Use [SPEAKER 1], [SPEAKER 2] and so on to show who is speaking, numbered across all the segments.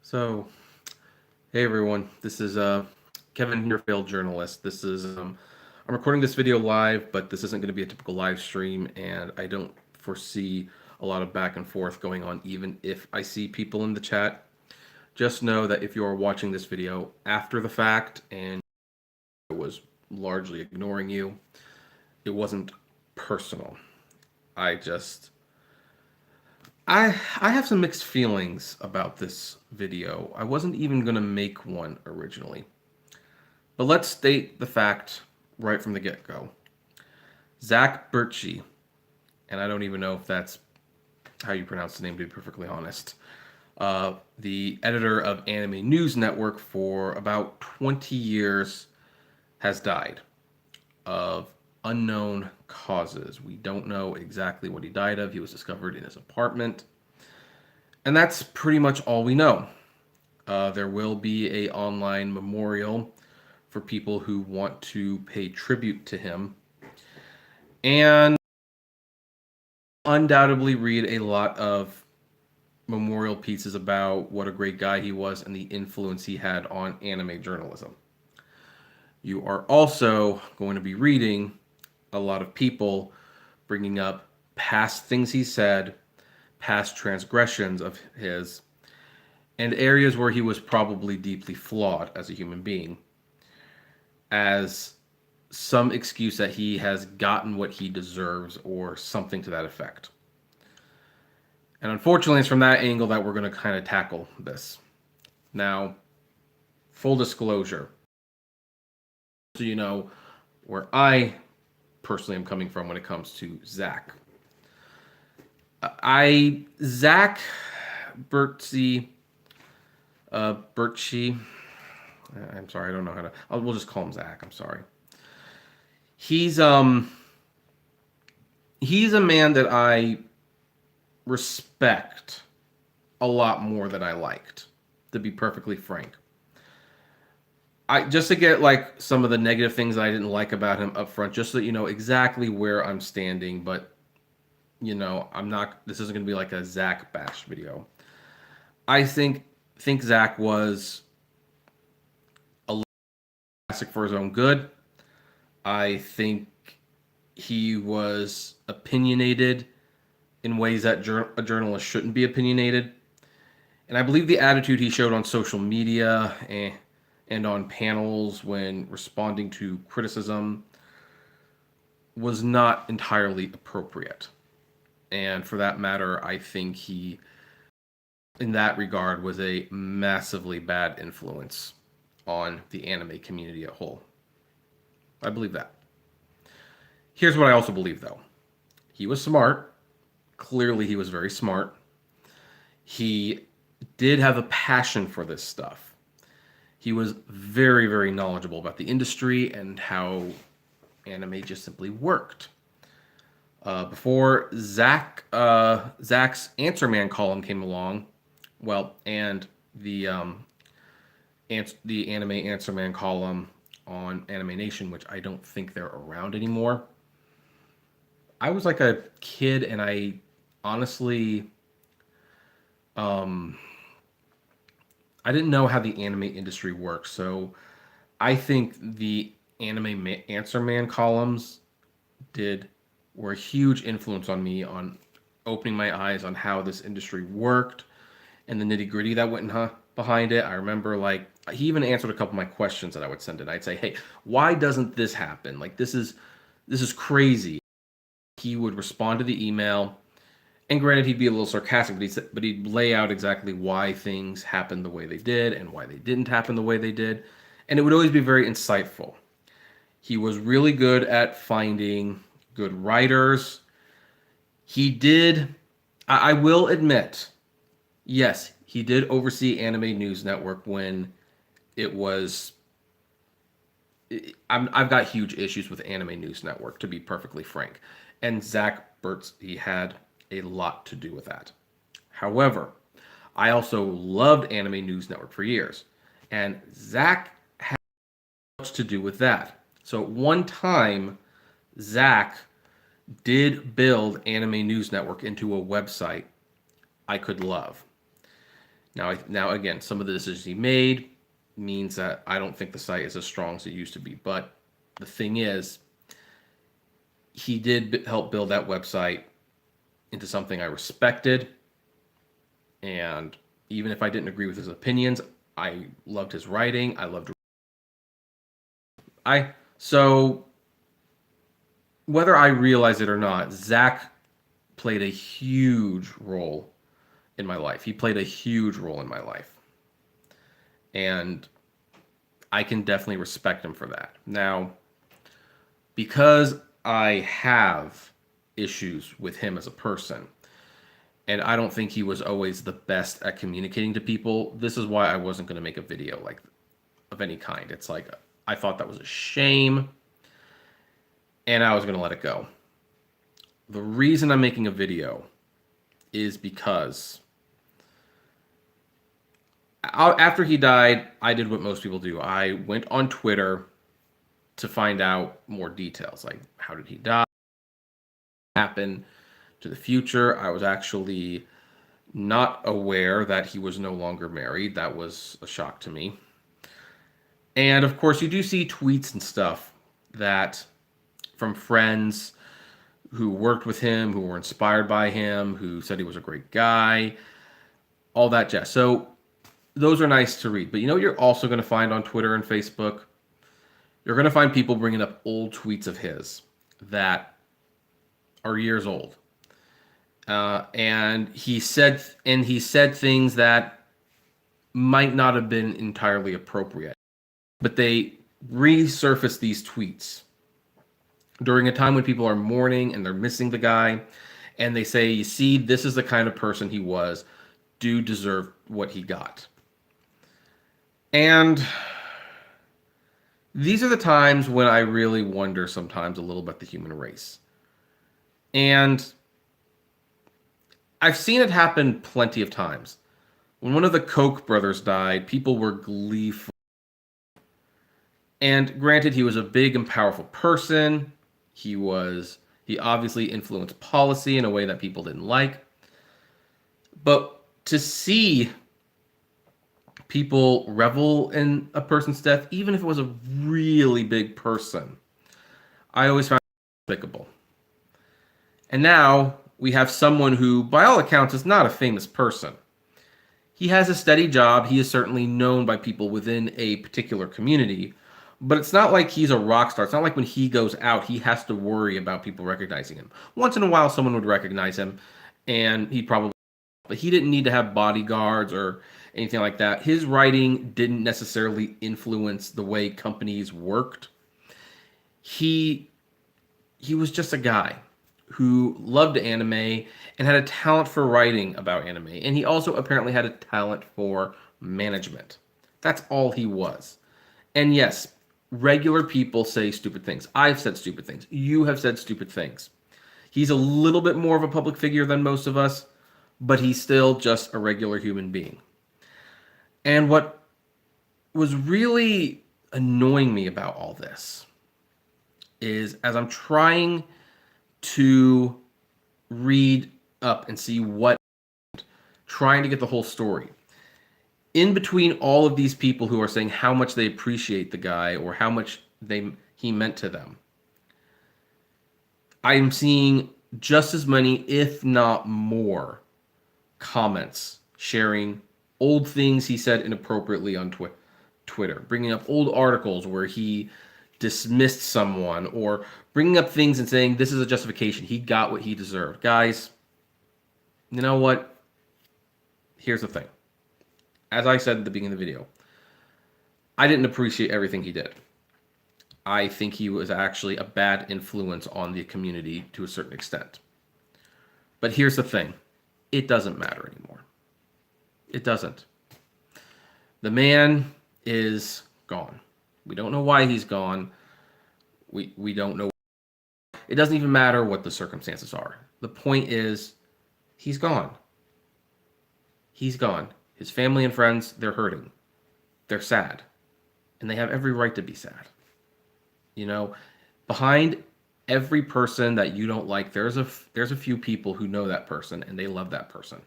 [SPEAKER 1] So, hey everyone, this is Kevin, your failed journalist. I'm recording this video live, but this isn't going to be a typical live stream, and I don't foresee a lot of back and forth going on, even if I see people in the chat. Just know that if you are watching this video after the fact and I was largely ignoring you, it wasn't personal. I just I have some mixed feelings about this video. I wasn't even going to make one originally. But let's state the fact right from the get-go. Zach Bertschy, and I don't even know if that's how you pronounce the name, to be perfectly honest, the editor of Anime News Network for about 20 years, has died of unknown causes. We don't know exactly what he died of. He was discovered in his apartment. And that's pretty much all we know. There will be an online memorial for people who want to pay tribute to him. And undoubtedly read a lot of memorial pieces about what a great guy he was and the influence he had on anime journalism. You are also going to be reading a lot of people bringing up past things he said, past transgressions of his, and areas where he was probably deeply flawed as a human being, as some excuse that he has gotten what he deserves or something to that effect. And unfortunately, it's from that angle that we're going to kind of tackle this. Now, full disclosure, so you know where I personally am coming from when it comes to Zach. Zach Bertschy, Bertschy, I'm sorry, I don't know how to, we'll just call him Zach, I'm sorry. He's a man that I respect a lot more than I liked, to be perfectly frank. Just to get like some of the negative things I didn't like about him up front, just so you know exactly where I'm standing, but you know, this isn't going to be like a Zach bash video. I think Zach was a classic for his own good. I think he was opinionated in ways that a journalist shouldn't be opinionated. And I believe the attitude he showed on social media and on panels when responding to criticism was not entirely appropriate. And for that matter, I think he, in that regard, was a massively bad influence on the anime community as a whole. I believe that. Here's what I also believe, though. He was smart. Clearly, he was very smart. He did have a passion for this stuff. He was very, very knowledgeable about the industry and how anime just simply worked. Before Zach's Answer Man column came along, and the Anime Answer Man column on Anime Nation, which I don't think they're around anymore. I was like a kid, and I honestly, I didn't know how the anime industry works. So I think the Anime Answer Man columns were a huge influence on me on opening my eyes on how this industry worked and the nitty gritty that went behind it. I remember like he even answered a couple of my questions that I would send in. I'd say, "Hey, why doesn't this happen? Like this is crazy." He would respond to the email, and granted, he'd be a little sarcastic, but he'd lay out exactly why things happened the way they did and why they didn't happen the way they did, and it would always be very insightful. He was really good at finding good writers. He did, I will admit, yes, he did oversee Anime News Network when it was. I've got huge issues with Anime News Network, to be perfectly frank. And Zach Bertschy had a lot to do with that. However, I also loved Anime News Network for years. And Zach had much to do with that. So at one time, Zach did build Anime News Network into a website I could love. Now again, some of the decisions he made means that I don't think the site is as strong as it used to be. But the thing is, he did help build that website into something I respected. And even if I didn't agree with his opinions, I loved his writing. So whether I realize it or not, Zach played a huge role in my life. He played a huge role in my life. And I can definitely respect him for that. Now, because I have issues with him as a person, and I don't think he was always the best at communicating to people, this is why I wasn't going to make a video like of any kind. It's like I thought that was a shame, and I was going to let it go. The reason I'm making a video is because after he died, I did what most people do. I went on Twitter to find out more details, like how did he die, what happened to the future. I was actually not aware that he was no longer married. That was a shock to me. And of course, you do see tweets and stuff that from friends who worked with him, who were inspired by him, who said he was a great guy, all that jazz. So those are nice to read. But you know what you're also going to find on Twitter and Facebook? You're going to find people bringing up old tweets of his that are years old. And he said things that might not have been entirely appropriate. But they resurfaced these tweets during a time when people are mourning and they're missing the guy. And they say, you see, this is the kind of person he was. Do deserve what he got. And these are the times when I really wonder sometimes a little about the human race. And I've seen it happen plenty of times. When one of the Koch brothers died, people were gleeful. And granted, he was a big and powerful person. He obviously influenced policy in a way that people didn't like. But to see people revel in a person's death, even if it was a really big person, I always found it despicable. And now we have someone who, by all accounts, is not a famous person. He has a steady job. He is certainly known by people within a particular community. But it's not like he's a rock star. It's not like when he goes out, he has to worry about people recognizing him. Once in a while, someone would recognize him, and but he didn't need to have bodyguards or anything like that. His writing didn't necessarily influence the way companies worked. He was just a guy who loved anime and had a talent for writing about anime. And he also apparently had a talent for management. That's all he was. And yes, regular people say stupid things. I've said stupid things. You have said stupid things. He's a little bit more of a public figure than most of us, but he's still just a regular human being. And what was really annoying me about all this is as I'm trying to read up and see trying to get the whole story. In between all of these people who are saying how much they appreciate the guy or how much he meant to them, I'm seeing just as many, if not more, comments sharing old things he said inappropriately on Twitter, bringing up old articles where he dismissed someone, or bringing up things and saying this is a justification. He got what he deserved. Guys, you know what? Here's the thing. As I said at the beginning of the video, I didn't appreciate everything he did. I think he was actually a bad influence on the community to a certain extent. But here's the thing. It doesn't matter anymore. It doesn't. The man is gone. We don't know why he's gone. We don't know. It doesn't even matter what the circumstances are. The point is, he's gone. He's gone. His family and friends, they're hurting. They're sad. And they have every right to be sad. You know, behind every person that you don't like, there's a few people who know that person and they love that person.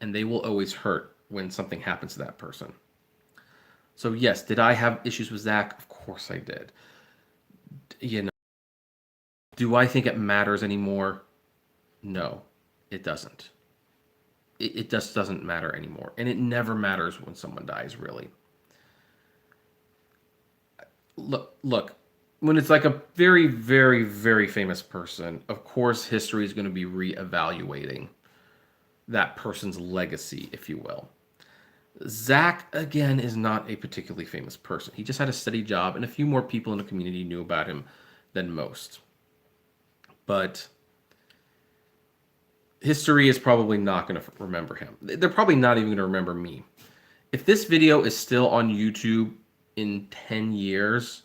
[SPEAKER 1] And they will always hurt when something happens to that person. So yes, did I have issues with Zach? Of course I did. You know, do I think it matters anymore? No, it doesn't. It just doesn't matter anymore. And it never matters when someone dies, really. Look, when it's like a very, very, very famous person, of course, history is going to be reevaluating that person's legacy, if you will. Zach, again, is not a particularly famous person. He just had a steady job, and a few more people in the community knew about him than most. But history is probably not going to remember him. They're probably not even going to remember me. If this video is still on YouTube in 10 years,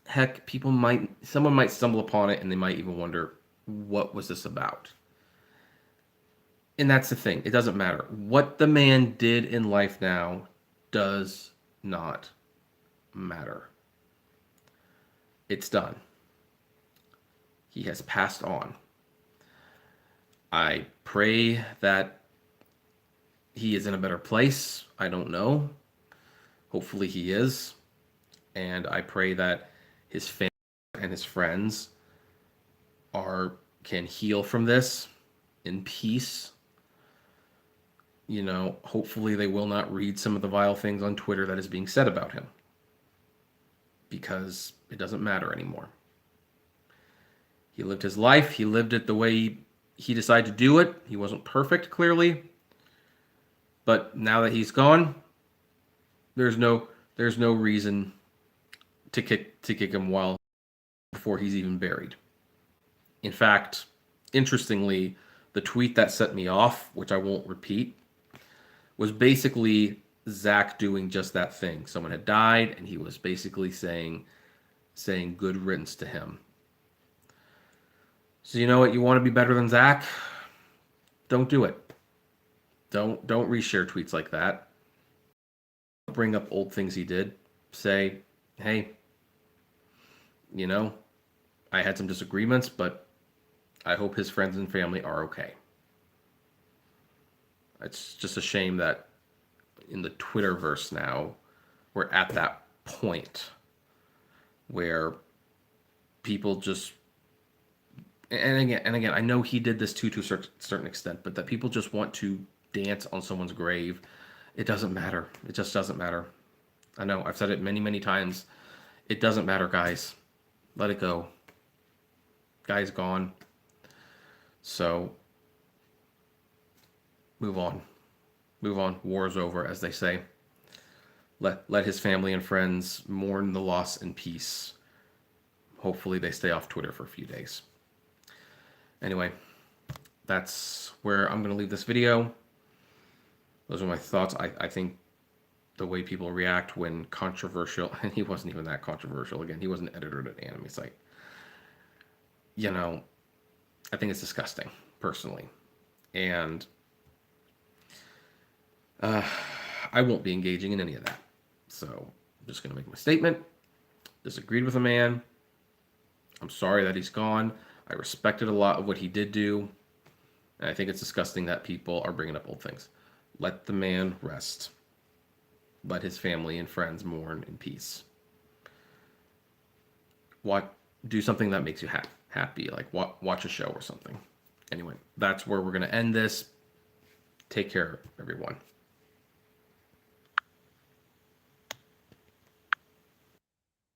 [SPEAKER 1] heck, someone might stumble upon it and they might even wonder, what was this about? And that's the thing. It doesn't matter. What the man did in life now does not matter. It's done. He has passed on. I pray that he is in a better place. I don't know. Hopefully he is. And I pray that his family and his friends can heal from this in peace. You know, hopefully they will not read some of the vile things on Twitter that is being said about him, because it doesn't matter anymore. He lived his life. He lived it the way he decided to do it. He wasn't perfect, clearly. But now that he's gone, there's no reason to kick him while before he's even buried. In fact, interestingly, the tweet that set me off, which I won't repeat, was basically Zach doing just that thing. Someone had died, and he was basically saying good riddance to him. So you know what? You want to be better than Zach? Don't do it. Don't reshare tweets like that. Bring up old things he did. Say, hey, you know, I had some disagreements, but I hope his friends and family are okay. It's just a shame that in the Twitterverse now, we're at that point where people just, and again, I know he did this too to a certain extent, but that people just want to dance on someone's grave. It doesn't matter. It just doesn't matter. I know I've said it many, many times. It doesn't matter, guys. Let it go. Guy's gone. So move on. Move on. War's over, as they say. Let his family and friends mourn the loss in peace. Hopefully they stay off Twitter for a few days. Anyway, that's where I'm going to leave this video. Those are my thoughts. I think the way people react when controversial, and he wasn't even that controversial. Again, he was an editor at an anime site. You know, I think it's disgusting, personally. And I won't be engaging in any of that. So I'm just going to make my statement. Disagreed with a man. I'm sorry that he's gone. I respected a lot of what he did do. And I think it's disgusting that people are bringing up old things. Let the man rest. Let his family and friends mourn in peace. Do something that makes you happy, like watch a show or something. Anyway, that's where we're going to end this. Take care, everyone.